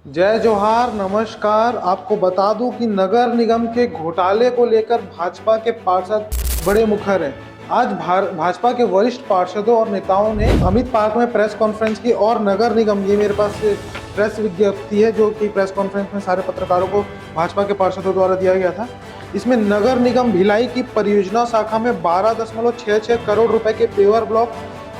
जय जोहार, नमस्कार। आपको बता दूं कि नगर निगम के घोटाले को लेकर भाजपा के पार्षद बड़े मुखर हैं। आज भाजपा के वरिष्ठ पार्षदों और नेताओं ने अमित पार्क में प्रेस कॉन्फ्रेंस की और नगर निगम, ये मेरे पास प्रेस विज्ञप्ति है जो कि प्रेस कॉन्फ्रेंस में सारे पत्रकारों को भाजपा के पार्षदों द्वारा दिया गया था। इसमें नगर निगम भिलाई की परियोजना शाखा में 12.66 करोड़ रुपए के पेवर ब्लॉक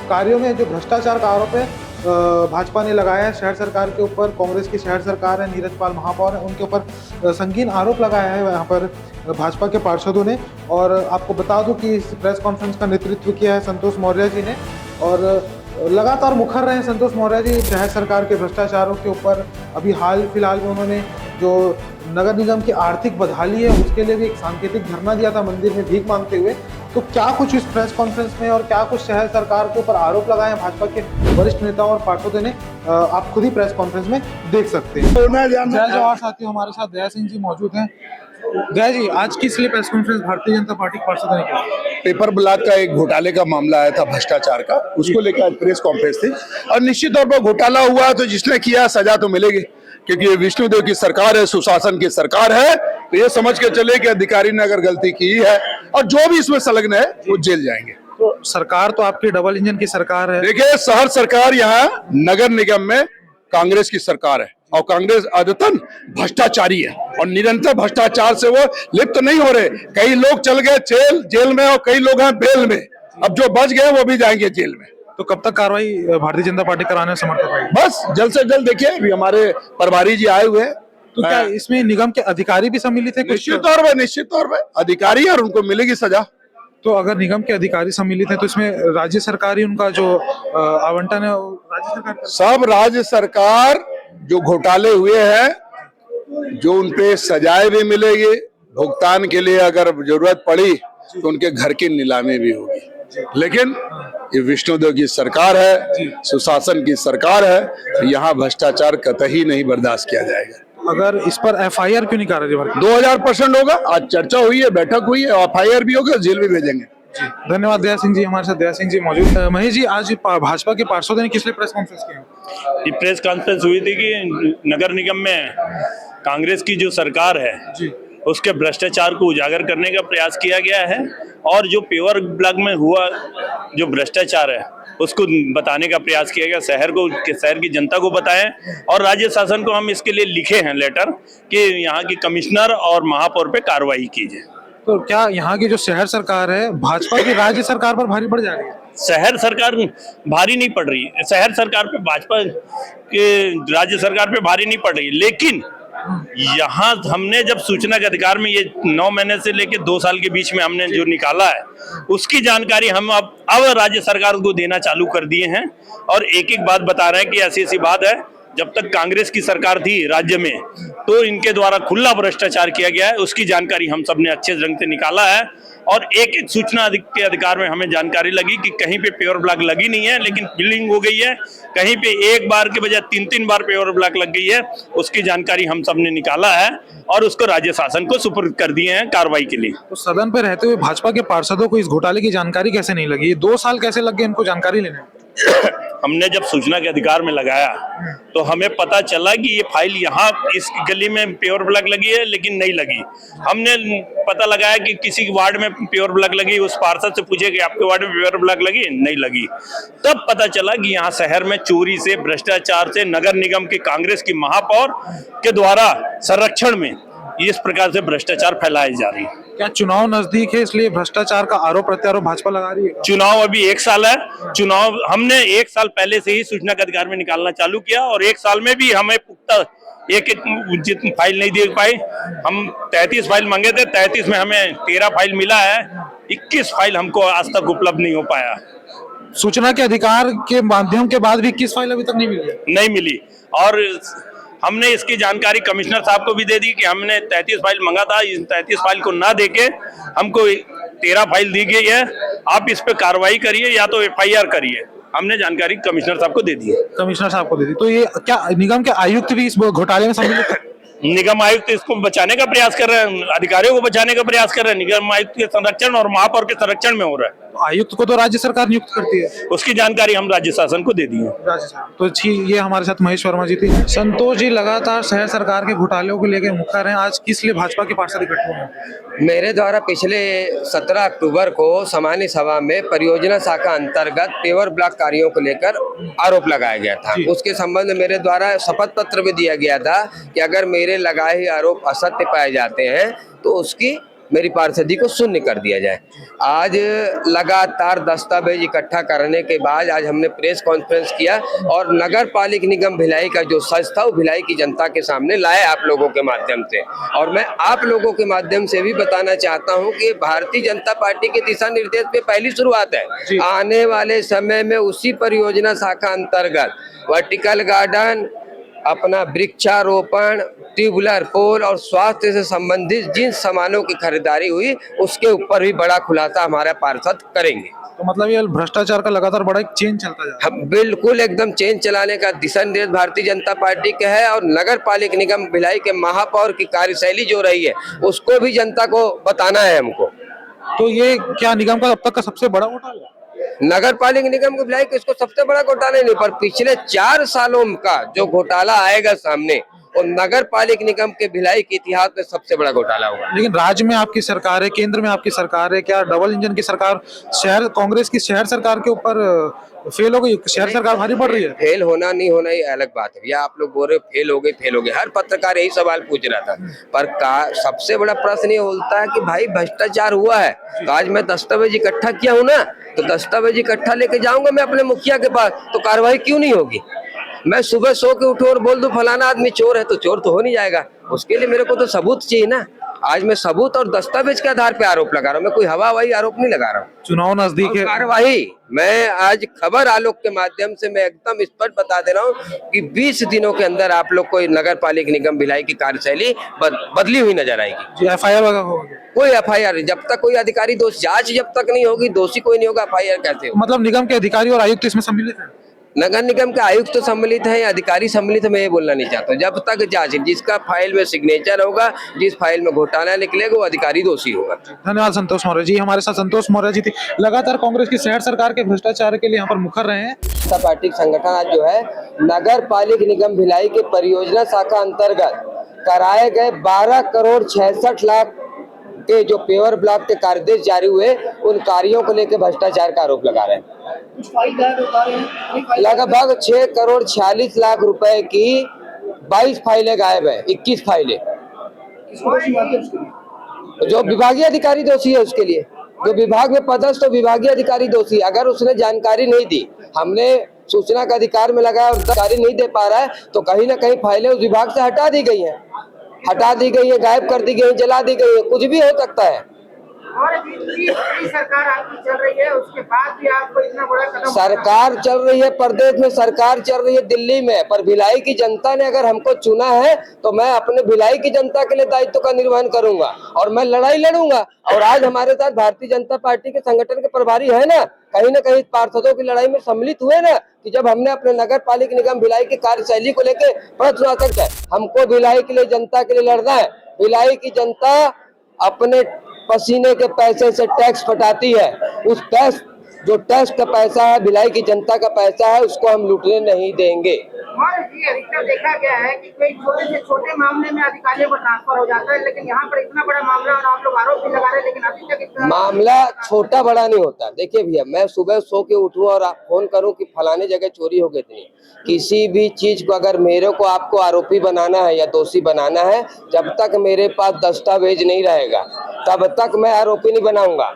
कार्यों में जो भ्रष्टाचार का आरोप है भाजपा ने लगाया है शहर सरकार के ऊपर। कांग्रेस की शहर सरकार है, नीरज पाल महापौर है, उनके ऊपर संगीन आरोप लगाया है यहाँ पर भाजपा के पार्षदों ने। और आपको बता दूं कि इस प्रेस कॉन्फ्रेंस का नेतृत्व किया है संतोष मौर्य जी ने और लगातार मुखर रहे संतोष मौर्य जी शहर सरकार के भ्रष्टाचारों के ऊपर। अभी हाल फिलहाल में उन्होंने जो नगर निगम की आर्थिक बदहाली है उसके लिए भी एक सांकेतिक धरना दिया था मंदिर में भीख मांगते हुए। तो क्या कुछ इस प्रेस कॉन्फ्रेंस में और क्या कुछ शहर सरकार के ऊपर आरोप लगाए भाजपा के वरिष्ठ नेताओं और पार्षदों ने, आप खुद ही प्रेस कॉन्फ्रेंस में देख सकते हैं। जय जवाहर साथियों, हमारे साथ दया सिंह जी मौजूद हैं। दया जी, आज किस लिए press conference Bharatiya Janata party के पार्षदों ने किया? पेपर ब्लॉक का एक घोटाले का मामला आया था, भ्रष्टाचार का, उसको लेकर आज प्रेस कॉन्फ्रेंस थी। और निश्चित तौर पर घोटाला हुआ तो जिसने किया सजा तो मिलेगी, क्योंकि ये विष्णुदेव की सरकार है, सुशासन की सरकार है। तो ये समझ के चले कि अधिकारी ने अगर गलती की है और जो भी इसमें संलग्न है वो जेल जाएंगे। तो सरकार तो आपकी डबल इंजन की सरकार है। देखिए, शहर सरकार यहाँ नगर निगम में कांग्रेस की सरकार है और कांग्रेस अद्यतन भ्रष्टाचारी है और निरंतर भ्रष्टाचार से वो लिप्त नहीं हो रहे। कई लोग चल गए जेल में और कई लोग हैं बेल में। अब जो बच गए वो भी जाएंगे जेल में। तो कब तक कार्रवाई भारतीय जनता पार्टी कराने में समर्थ होगी? बस जल्द से जल्द। देखिए, अभी हमारे प्रभारी जी आए हुए हैं। तो क्या इसमें निगम के अधिकारी भी सम्मिलित है? निश्चित तौर पर अधिकारी और उनको मिलेगी सजा। तो अगर निगम के अधिकारी सम्मिलित है तो इसमें राज्य सरकार ही उनका जो आवंटन है राज्य सरकार सब राज्य सरकार जो घोटाले हुए हैं, जो उनपे सजाएं भी मिलेगी, भुगतान के लिए अगर जरूरत पड़ी तो उनके घर की नीलामी भी होगी। लेकिन ये विष्णुदेव की सरकार है, सुशासन की सरकार है, तो यहाँ भ्रष्टाचार कतई नहीं बर्दाश्त किया जाएगा। अगर इस पर एफआईआर क्यों नहीं कर रहे? 2000% होगा। आज चर्चा हुई है, बैठक हुई है, एफआईआर भी होगा, जेल भी भेजेंगे। धन्यवाद दया सिंह जी। हमारे साथ दया सिंह जी मौजूद। महेश जी, आज भाजपा के पार्षदों ने किस लिए प्रेस कॉन्फ्रेंस किया? ये प्रेस कॉन्फ्रेंस हुई थी कि नगर निगम में कांग्रेस की जो सरकार है उसके भ्रष्टाचार को उजागर करने का प्रयास किया गया है और जो पेवर ब्लॉक में हुआ जो भ्रष्टाचार है उसको बताने का प्रयास किया गया। शहर की जनता को बताएं और राज्य शासन को हम इसके लिए लिखे हैं लेटर कि यहाँ की कमिश्नर और महापौर पे कार्रवाई कीजिए। तो क्या यहाँ की जो शहर सरकार है भाजपा की राज्य सरकार पर भारी पड़ जा रही है? शहर सरकार भारी नहीं पड़ रही है, शहर सरकार पे भाजपा के राज्य सरकार पे भारी नहीं पड़ रही है। लेकिन यहाँ हमने जब सूचना के अधिकार में ये 9 महीने से लेकर 2 साल के बीच में हमने जो निकाला है उसकी जानकारी हम अब राज्य सरकार को देना चालू कर दिए हैं और एक एक बात बता रहे हैं कि ऐसी ऐसी बात है। जब तक कांग्रेस की सरकार थी राज्य में तो इनके द्वारा खुला भ्रष्टाचार किया गया है, उसकी जानकारी हम सब ने अच्छे ढंग से निकाला है और एक एक सूचना के अधिकार में हमें जानकारी लगी कि कहीं पे पेवर ब्लॉक लगी नहीं है लेकिन बिल्डिंग हो गई है, कहीं पे एक बार के बजाय 3-3 बार पेवर ब्लॉक लग गई है। उसकी जानकारी हम सब ने निकाला है और उसको राज्य शासन को सुपुर्द कर दिए हैं कार्रवाई के लिए। तो सदन पर रहते हुए भाजपा के पार्षदों को इस घोटाले की जानकारी कैसे नहीं लगी? 2 साल कैसे लग गए इनको जानकारी लेने? हमने जब सूचना के अधिकार में लगाया तो हमें पता चला कि ये फाइल यहाँ इस गली में पेवर ब्लॉक लगी है लेकिन नहीं लगी। हमने पता लगाया कि किसी वार्ड में पेवर ब्लॉक लगी, उस पार्षद से पूछे कि आपके वार्ड में पेवर ब्लॉक लगी? नहीं लगी। तब पता चला कि यहाँ शहर में चोरी से, भ्रष्टाचार से नगर निगम की कांग्रेस की महापौर के द्वारा संरक्षण में इस प्रकार से भ्रष्टाचार फैलाई जा रही है। क्या चुनाव नजदीक है इसलिए भ्रष्टाचार का आरोप प्रत्यारोप भाजपा लगा रही है? चुनाव अभी 1 साल है। चुनाव हमने 1 साल पहले से ही सूचना के अधिकार में निकालना चालू किया और 1 साल में भी हमें पुख्ता एक जितनी फाइल नहीं दे पाई। हम 33 फाइल मांगे थे, 33 में हमें 13 फाइल मिला है, 21 फाइल हमको आज तक उपलब्ध नहीं हो पाया। सूचना के अधिकार के माध्यम के बाद भी 21 फाइल अभी तक नहीं मिली और हमने इसकी जानकारी कमिश्नर साहब को भी दे दी कि हमने 33 फाइल मंगा था, इस 33 फाइल को ना देके हमको 13 फाइल दी गई है। आप इस पे कार्रवाई करिए या तो एफआईआर करिए। हमने जानकारी कमिश्नर साहब को दे दी है। कमिश्नर साहब को दे दी। तो ये क्या निगम के आयुक्त भी इस घोटाले में सम्मिलित है? निगम आयुक्त इसको बचाने का प्रयास कर रहे हैं, अधिकारियों को बचाने का प्रयास कर रहे हैं। निगम आयुक्त के संरक्षण और महापौर के संरक्षण में हो रहा है। आयुक्त को तो राज्य सरकार नियुक्त करती है। उसकी जानकारी हम राज्य शासन को दे दी है। तो ये हमारे साथ महेश वर्मा जी थे। संतोष जी लगातार शहर सरकार के घोटालों को लेकर मुखर हैं, आज किस लिए भाजपा के पार्षद इकट्ठे हुए हैं? मेरे द्वारा पिछले 17 अक्टूबर को सामान्य सभा में परियोजना शाखा अंतर्गत पेवर ब्लॉक कार्यों को लेकर आरोप लगाया गया था। उसके संबंध में मेरे द्वारा शपथ पत्र भी दिया गया था कि अगर मेरे लगाए हुए आरोप असत्य पाए जाते हैं तो उसकी मेरी पार्षदी को शून्य कर दिया जाए। आज लगातार दस्तावेज इकट्ठा करने के बाद आज हमने प्रेस कॉन्फ्रेंस किया और नगर पालिक निगम भिलाई का जो सच था वो भिलाई की जनता के सामने लाए आप लोगों के माध्यम से। और मैं आप लोगों के माध्यम से भी बताना चाहता हूं कि भारतीय जनता पार्टी के दिशा निर्देश पे पहली शुरुआत है। आने वाले समय में उसी परियोजना शाखा अंतर्गत वर्टिकल गार्डन, अपना वृक्षारोपण, ट्यूबुलर पोल और स्वास्थ्य से संबंधित जिन सामानों की खरीदारी हुई उसके ऊपर भी बड़ा खुलासा हमारा पार्षद करेंगे। तो मतलब ये भ्रष्टाचार का लगातार बड़ा एक चेन चलता जा रहा है। बिल्कुल एकदम चेन चलाने का दिशा निर्देश भारतीय जनता पार्टी के है और नगर पालिक निगम भिलाई के महापौर की कार्यशैली जो रही है उसको भी जनता को बताना है हमको। तो ये क्या निगम का अब तक का सबसे बड़ा घोटाला है? नगर पालिक निगम को भिलाई इसको सबसे बड़ा घोटाला नहीं, पर पिछले 4 सालों का जो घोटाला आएगा सामने और नगर पालिक निगम के भिलाई के इतिहास में सबसे बड़ा घोटाला होगा। लेकिन राज्य में आपकी सरकार है, केंद्र में आपकी सरकार है, क्या डबल इंजन की सरकार शहर कांग्रेस की शहर सरकार के ऊपर फेल हो गई? शहर सरकार भारी पड़ रही है। फेल होना नहीं होना ये अलग बात है भैया। आप लोग बोल रहे फेल हो गए। हर पत्रकार यही सवाल पूछ रहा था, पर सबसे बड़ा प्रश्न ये होता है कि भाई भ्रष्टाचार हुआ है तो आज मैं दस्तावेज इकट्ठा किया हूँ ना, तो दस्तावेज इकट्ठा लेके जाऊंगा मैं अपने मुखिया के पास, तो कार्रवाई क्यों नहीं होगी? मैं सुबह सो के उठूं और बोल दूं फलाना आदमी चोर है, तो चोर तो हो नहीं जाएगा। उसके लिए मेरे को तो सबूत चाहिए ना। आज मैं सबूत और दस्तावेज के आधार पे आरोप लगा रहा हूँ, मैं कोई हवाई आरोप नहीं लगा रहा हूँ। चुनाव नजदीक है, कार्यवाही मैं आज खबर आलोक के माध्यम से मैं एकदम स्पष्ट बता दे रहा हूँ कि 20 दिनों के अंदर आप लोग को नगर पालिक निगम भिलाई की कार्यशैली बदली हुई नजर आएगी। FIR वगैरह होगी? कोई FIR जब तक कोई अधिकारी दोषी जांच जब तक नहीं होगी, दोषी कोई नहीं होगा, FIR कैसे होगा? मतलब निगम के अधिकारी और आयुक्त इसमें सम्मिलित है? नगर निगम के आयुक्त तो सम्मिलित है या अधिकारी सम्मिलित है मैं ये बोलना नहीं चाहता। जब तक जांच जिसका फाइल में सिग्नेचर होगा, जिस फाइल में घोटाला निकलेगा वो अधिकारी दोषी होगा। धन्यवाद संतोष मौर्य जी। हमारे साथ संतोष मौर्य जी थे, लगातार कांग्रेस की शहर सरकार के भ्रष्टाचार के लिए यहाँ पर मुखर रहे हैं। जनता पार्टी संगठन आज जो है नगर पालिक निगम भिलाई के परियोजना शाखा अंतर्गत कराए गए 12 करोड़ 66 लाख के जो पेवर ब्लॉक के कार्यादेश जारी हुए उन कार्यों को लेकर भ्रष्टाचार का आरोप लगा रहे हैं। लगभग 6 करोड़ 46 लाख रुपए की 22 फाइलें गायब है, 21 फाइलें। जो विभागीय अधिकारी दोषी है उसके लिए, जो विभाग में पदस्थ तो विभागीय अधिकारी दोषी, अगर उसने जानकारी नहीं दी, हमने सूचना का अधिकार में लगाया और जानकारी नहीं दे पा रहा है तो कहीं ना कहीं फाइलें उस विभाग से हटा दी गई है, गायब कर दी गई, जला दी गई है, कुछ भी हो सकता है। और सरकार आपकी चल रही है उसके बाद भी आपको इतना बड़ा कदम। सरकार चल रही है प्रदेश में, सरकार चल रही है दिल्ली में, पर भिलाई की जनता ने अगर हमको चुना है तो मैं अपने भिलाई की जनता के लिए दायित्व का निर्वहन करूंगा और मैं लड़ाई लड़ूंगा। और आज हमारे साथ भारतीय जनता पार्टी के संगठन के प्रभारी है ना कहीं पार्षदों की लड़ाई में सम्मिलित हुए ना, कि जब हमने अपने नगर पालिक निगम भिलाई की कार्यशैली को लेकर प्रश्न है, हमको भिलाई के लिए जनता के लिए लड़ना है। भिलाई की जनता अपने पसीने के पैसे से टैक्स पटाती है, उस टैक्स का पैसा है, भिलाई की जनता का पैसा है, उसको हम लूटने नहीं देंगे। अधिकतर देखा गया है कि कोई छोटे से छोटे मामले में अधिकारियों को ट्रांसफर हो जाता है, लेकिन यहाँ पर इतना बड़ा मामला और आप लोग आरोप भी लगा रहे हैं, लेकिन अभी तक इतना मामला छोटा बड़ा नहीं होता। देखिए भैया, मैं सुबह सो के उठूं और फोन करूं कि फलाने जगह चोरी हो गई थी, किसी भी चीज को अगर मेरे को आपको आरोपी बनाना है या दोषी बनाना है, जब तक मेरे पास दस्तावेज नहीं रहेगा तब तक मैं आरोपी नहीं बनाऊंगा।